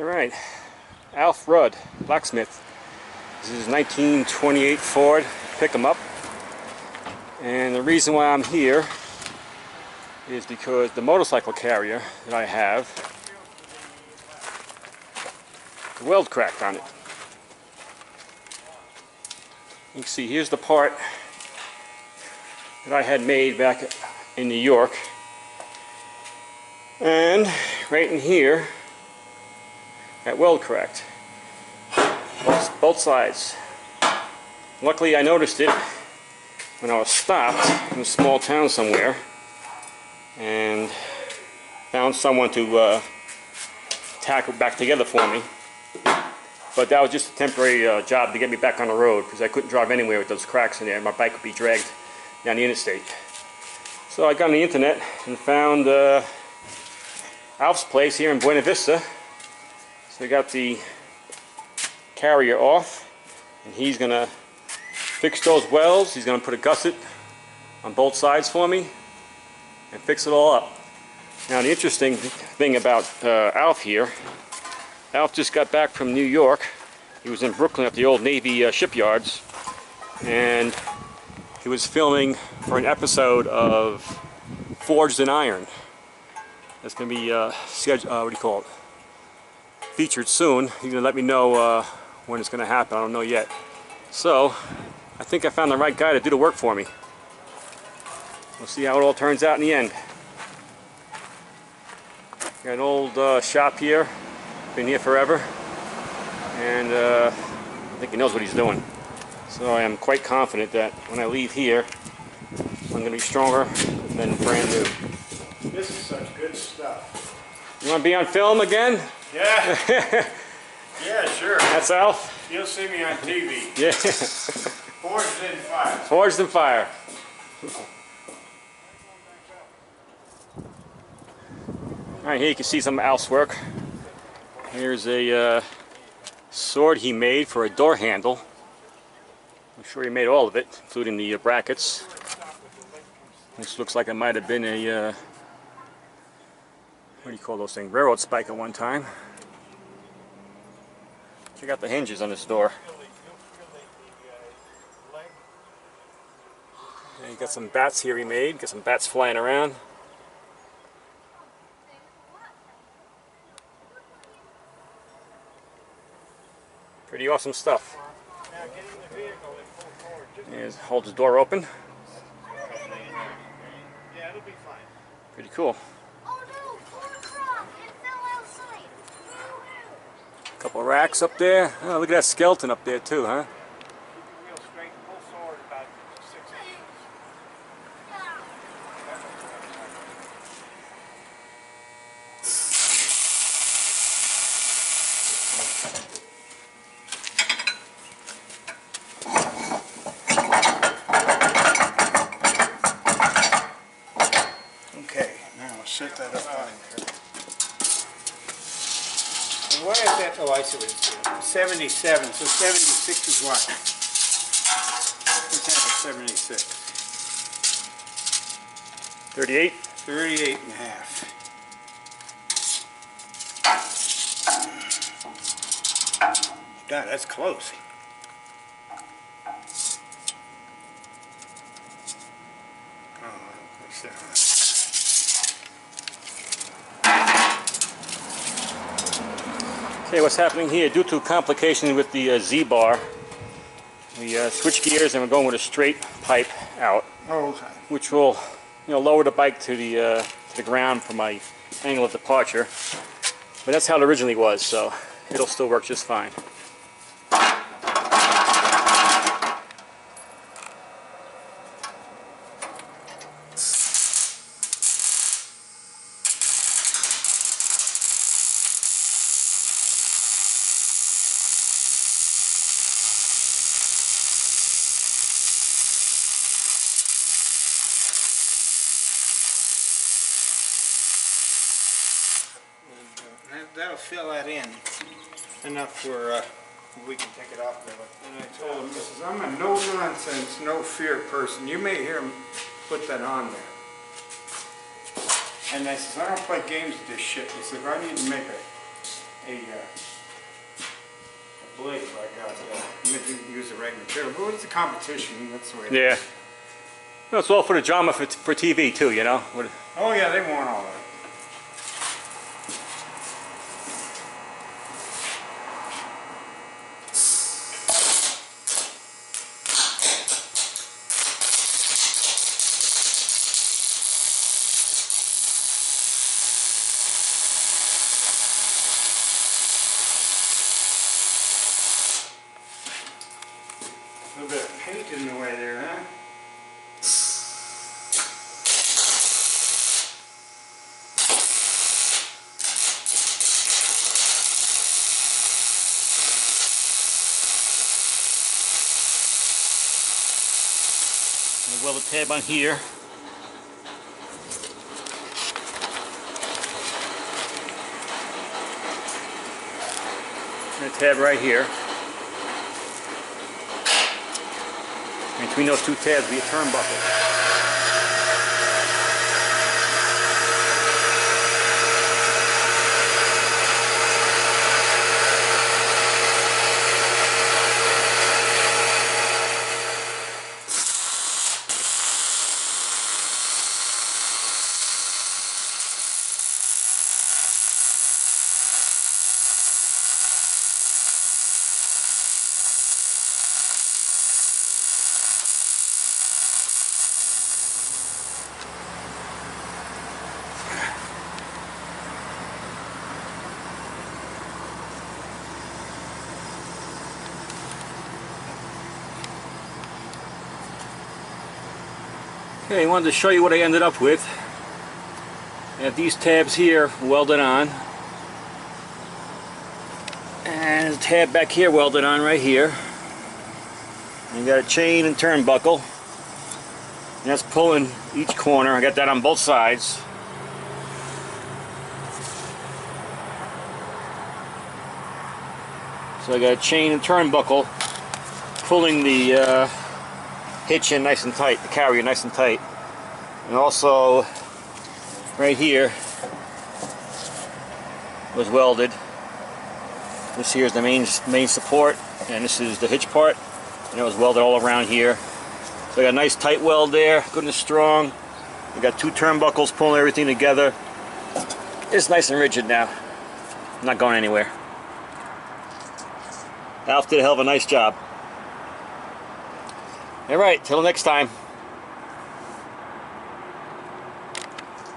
Alright, Alf Rudd, blacksmith. This is 1928 Ford pick 'em up. And the reason why I'm here is because the motorcycle carrier that I have, the weld cracked on it. You can see here's the part that I had made back in New York. And right in here, that weld cracked. Both sides. Luckily I noticed it when I was stopped in a small town somewhere and found someone to tack it back together for me. But that was just a temporary job to get me back on the road because I couldn't drive anywhere with those cracks in there. My bike would be dragged down the interstate. So I got on the internet and found Alf's place here in Buena Vista. So we got the carrier off and he's gonna fix those welds. He's gonna put a gusset on both sides for me and fix it all up. Now the interesting thing about Alf here, Alf just got back from New York. He was in Brooklyn at the old Navy shipyards, and he was filming for an episode of Forged in Iron. That's going to be featured soon. He's going to let me know when it's going to happen. I don't know yet. So I think I found the right guy to do the work for me. We'll see how it all turns out in the end. Got an old shop here. Been here forever, and I think he knows what he's doing. So I am quite confident that when I leave here, I'm going to be stronger than brand new. This is such good stuff. You want to be on film again? Yeah. Yeah, sure. That's Alf? You'll see me on TV. Yeah. Forged in fire. Forged in fire. Alright, here you can see some of Alf's work. Here's a sword he made for a door handle. I'm sure he made all of it, including the brackets. This looks like it might have been a, what do you call those things? Railroad spike at one time. Check out the hinges on this door. And you got some bats here he made. Got some bats flying around. Pretty awesome stuff. Holds the door open. Yeah, it'll be fine. Pretty cool. Couple of racks up there. Oh, look at that skeleton up there too, huh? Real straight full sword about 6 inches. Okay, now I'll set that up on there. And what is that? Oh, I see what it's doing. 77, so 76 is what? Let's have a 76. 38? 38 and a half. God, that's close. Okay, what's happening here? Due to complications with the Z-bar, we switch gears and we're going with a straight pipe out, Okay. which will, lower the bike to the ground for my angle of departure. But that's how it originally was, so it'll still work just fine. That'll fill that in enough for we can take it off there. And I told him, Mrs. I'm a no-nonsense, no-fear person. You may hear him put that on there. And I says, I don't play games with this shit. He said, I need to make blade like that. You didn't use the right material, but it's a competition. That's the way. Yeah. Well, it's all for the drama for TV too, you know. Oh yeah, they want all that. A little bit of paint in the way there, huh? Weld the tab on here. And a tab right here. Between those two tabs will be a turnbuckle. Okay, I wanted to show you what I ended up with. I have these tabs here welded on, and a tab back here welded on right here. And you got a chain and turnbuckle, and that's pulling each corner. I got that on both sides. So I got a chain and turnbuckle pulling the hitch in nice and tight, the carrier nice and tight. And also right here was welded. This here is the main support, and this is the hitch part, and it was welded all around here. So I got a nice tight weld there, good and strong. We got two turnbuckles pulling everything together. It's nice and rigid now. Not going anywhere. Alf did a hell of a nice job. Alright, till next time.